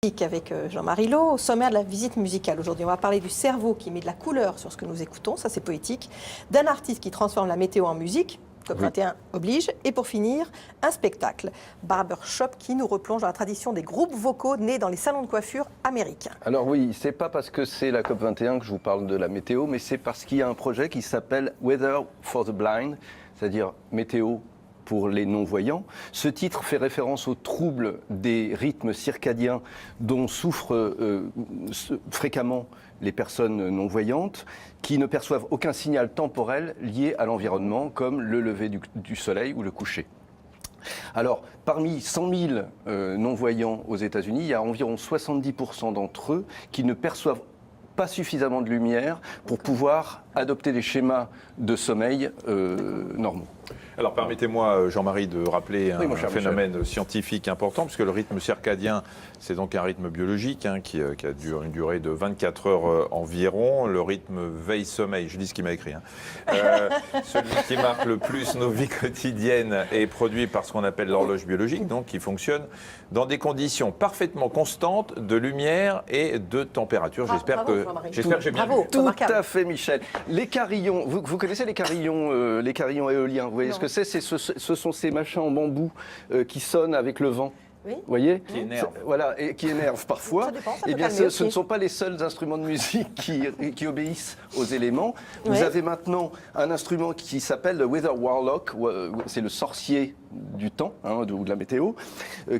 Avec Jean-Marie Lot, au sommaire de la visite musicale. Aujourd'hui, on va parler du cerveau qui met de la couleur sur ce que nous écoutons, ça c'est poétique, d'un artiste qui transforme la météo en musique, COP21 oblige, et pour finir, un spectacle, Barbershop, qui nous replonge dans la tradition des groupes vocaux nés dans les salons de coiffure américains. Alors oui, c'est pas parce que c'est la COP21 que je vous parle de la météo, mais c'est parce qu'il y a un projet qui s'appelle Weather for the Blind, c'est-à-dire météo pour les non-voyants. Ce titre fait référence aux troubles des rythmes circadiens dont souffrent fréquemment les personnes non-voyantes, qui ne perçoivent aucun signal temporel lié à l'environnement, comme le lever du soleil ou le coucher. Alors, parmi 100 000 non-voyants aux États-Unis, il y a environ 70% d'entre eux qui ne perçoivent pas suffisamment de lumière pour pouvoir adopter des schémas de sommeil normaux. Alors permettez-moi, Jean-Marie, de rappeler un phénomène scientifique important, puisque le rythme circadien, c'est donc un rythme biologique qui a une durée de 24 heures environ. Le rythme veille-sommeil, je dis ce qu'il m'a écrit, celui qui marque le plus nos vies quotidiennes est produit par ce qu'on appelle l'horloge biologique, donc qui fonctionne dans des conditions parfaitement constantes de lumière et de température. J'espère que j'ai bien vu. Tout à fait, Michel. Les carillons, vous connaissez les carillons éoliens, vous voyez ce que c'est, ce sont ces machins en bambou qui sonnent avec le vent. Oui. Vous voyez, qui énerve. Voilà, et qui énerve parfois. Eh bien, ce ne sont pas les seuls instruments de musique qui obéissent aux éléments. Vous avez maintenant un instrument qui s'appelle le Weather Warlock, c'est le sorcier du temps, ou de la météo,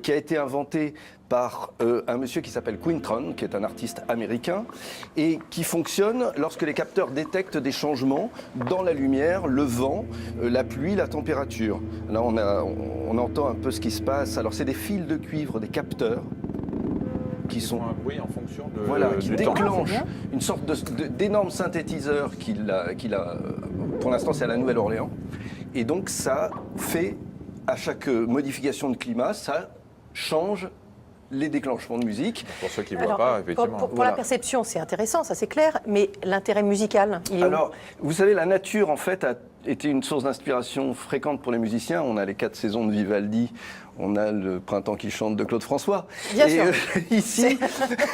qui a été inventé par un monsieur qui s'appelle Quintron, qui est un artiste américain, et qui fonctionne lorsque les capteurs détectent des changements dans la lumière, le vent, la pluie, la température. Là, on entend un peu ce qui se passe. Alors, c'est des fils de cuivre, des capteurs, qui sont un bruit en fonction de qui du temps. déclenchent une sorte d'énorme synthétiseur qu'il a pour l'instant, c'est à la Nouvelle-Orléans. Et donc, ça fait, à chaque modification de climat, ça change les déclenchements de musique. Pour ceux qui ne voient pas, effectivement. Pour la perception, c'est intéressant, ça c'est clair, mais l'intérêt musical, il est Alors, vous savez, la nature, en fait, a été une source d'inspiration fréquente pour les musiciens. On a les 4 saisons de Vivaldi, on a le printemps qui chante de Claude François. Bien sûr. Ici,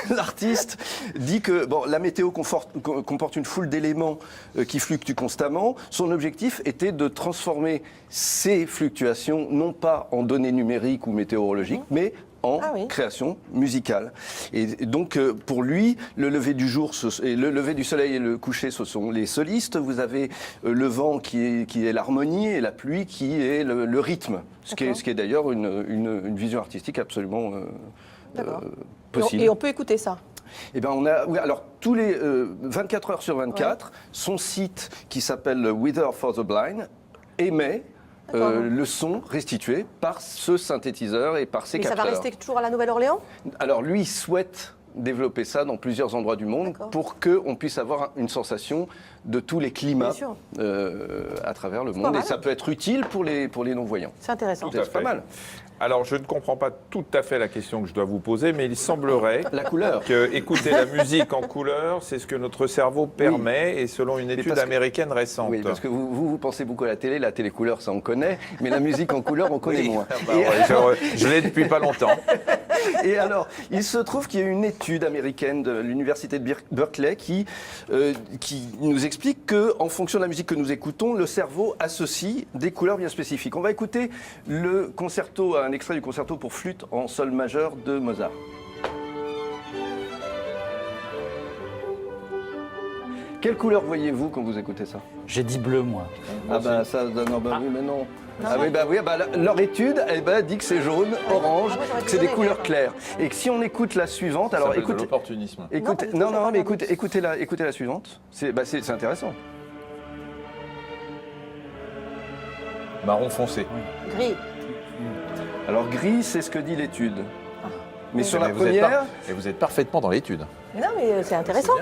l'artiste dit que la météo comporte une foule d'éléments qui fluctuent constamment. Son objectif était de transformer ces fluctuations, non pas en données numériques ou météorologiques, mais en création musicale. Et donc, pour lui, le lever du jour, le lever du soleil et le coucher, ce sont les solistes. Vous avez le vent qui est l'harmonie et la pluie qui est le rythme. Ce qui est d'ailleurs une vision artistique absolument possible. Et on peut écouter ça. Eh bien, alors, tous les 24 heures sur 24, son site qui s'appelle Weather for the Blind émet le son restitué par ce synthétiseur et par ses capteurs. Mais ça va rester toujours à la Nouvelle-Orléans ? Alors lui, il souhaite développer ça dans plusieurs endroits du monde pour qu'on puisse avoir une sensation de tous les climats à travers le monde. Et ça peut être utile pour les non-voyants. C'est intéressant. C'est pas mal. Alors, je ne comprends pas tout à fait la question que je dois vous poser, mais il semblerait que écouter la musique en couleur, c'est ce que notre cerveau permet, et selon une étude américaine récente. Oui, parce que vous pensez beaucoup à la télé couleur, ça on connaît, mais la musique en couleur, on connaît moins. Je l'ai depuis pas longtemps. Et alors, il se trouve qu'il y a une étude américaine de l'université de Berkeley qui nous explique qu'en fonction de la musique que nous écoutons, le cerveau associe des couleurs bien spécifiques. On va écouter un extrait du concerto pour flûte en sol majeur de Mozart. Quelle couleur voyez-vous quand vous écoutez ça? J'ai dit bleu, moi. Ah bah ça, oui, mais non. Leur étude dit que c'est jaune, orange, que c'est des couleurs claires. Et que si on écoute la suivante, alors écoutez l'opportunisme. Écoutez la suivante. C'est intéressant. Marron foncé. Gris. Alors gris, c'est ce que dit l'étude. Mais sur la vous première... vous êtes parfaitement dans l'étude. Non, mais c'est intéressant.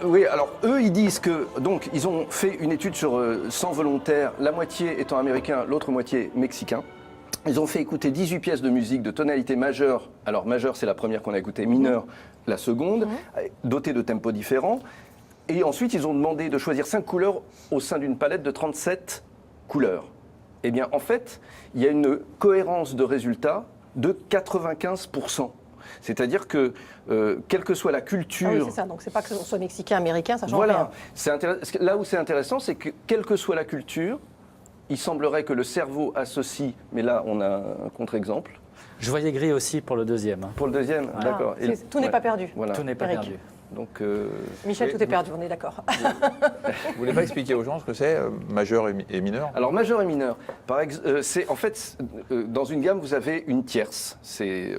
Oui, alors eux, ils disent que... Donc, ils ont fait une étude sur 100 volontaires, la moitié étant américain, l'autre moitié mexicain. Ils ont fait écouter 18 pièces de musique de tonalité majeure. Alors, majeure, c'est la première qu'on a écoutée, mineure, la seconde, dotée de tempos différents. Et ensuite, ils ont demandé de choisir 5 couleurs au sein d'une palette de 37 couleurs. Eh bien, en fait, il y a une cohérence de résultats de 95%. C'est-à-dire que, quelle que soit la culture... Ah oui, c'est ça, donc c'est pas que l'on soit mexicain, américain, ça change Voilà, rien. là où c'est intéressant, c'est que quelle que soit la culture, il semblerait que le cerveau associe, mais là on a un contre-exemple. Je voyais gris aussi pour le deuxième. Pour le deuxième, d'accord. Tout n'est pas perdu. Voilà. Tout n'est pas Eric. perdu. Donc, Michel, tout est perdu, on est d'accord. Vous voulez pas expliquer aux gens ce que c'est, majeur et mineur? Alors majeur et mineur, c'est en fait dans une gamme vous avez une tierce. C'est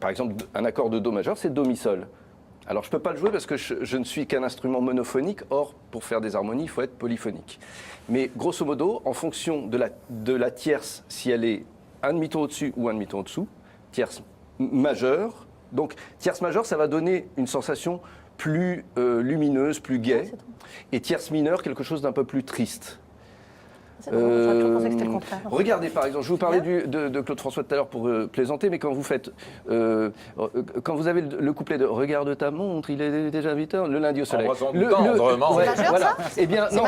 par exemple un accord de do majeur, c'est do mi sol. Alors je ne peux pas le jouer parce que je ne suis qu'un instrument monophonique. Or pour faire des harmonies, il faut être polyphonique. Mais grosso modo, en fonction de la tierce, si elle est un demi-ton au-dessus ou un demi-ton au-dessous, tierce majeure. Donc tierce majeure, ça va donner une sensation plus lumineuse, plus gaie. Et tierce mineure, quelque chose d'un peu plus triste. C'est drôle, j'aurais pu penser que c'était le contraire. Regardez par exemple, je vous parlais de Claude François tout à l'heure pour plaisanter, mais quand vous faites, quand vous avez le couplet de Regarde ta montre, il est déjà 8 heures, le lundi au soleil. Tendrement. Ouais, majeur, voilà. ça Eh bien non,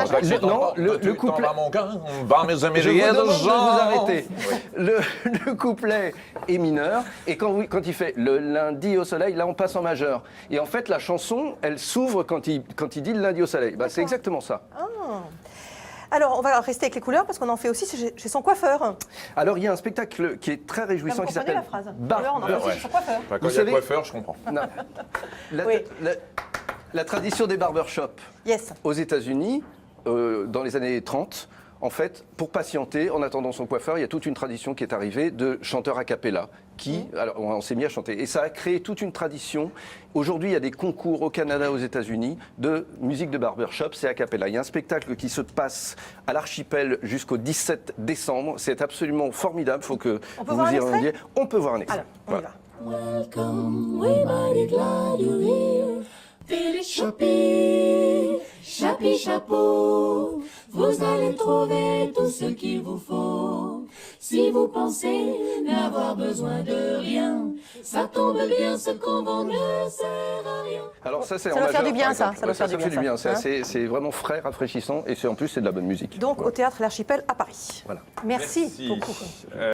le couplet. Je vous demande de vous arrêter. Le couplet est mineur et quand il fait le lundi au soleil, là on passe en majeur. Et en fait la chanson, elle s'ouvre quand il dit le lundi au soleil. Bah, c'est exactement ça. Ah. Alors, on va rester avec les couleurs parce qu'on en fait aussi chez son coiffeur. Alors, il y a un spectacle qui est très réjouissant qui s'appelle la phrase. Alors, on en fait aussi chez son coiffeur. Enfin, quand il y a coiffeur, je comprends. Non. Oui. La tradition des barbershops Yes. aux États-Unis, dans les années 30, en fait, pour patienter, en attendant son coiffeur, il y a toute une tradition qui est arrivée de chanteurs a cappella. Alors, on s'est mis à chanter. Et ça a créé toute une tradition. Aujourd'hui, il y a des concours au Canada, aux États-Unis, de musique de barbershop, c'est a cappella. Il y a un spectacle qui se passe à l'archipel jusqu'au 17 décembre. C'est absolument formidable. Il faut que vous y rendiez. On peut voir un extrait. Alors, on y va. Welcome, we're mighty glad you're here. Téléchopping, chapi chapeau, vous allez trouver tout ce qu'il vous faut. Si vous pensez n'avoir besoin de rien, ça tombe bien, ce qu'on vend ne sert à rien. Alors ça, c'est Ça en doit faire majeur, du bien, par ça. exemple. Ça doit faire Ça du fait bien, du bien. ça. C'est vraiment frais, rafraîchissant et en plus, c'est de la bonne musique. Donc, au Théâtre L'Archipel à Paris. Voilà. Merci beaucoup.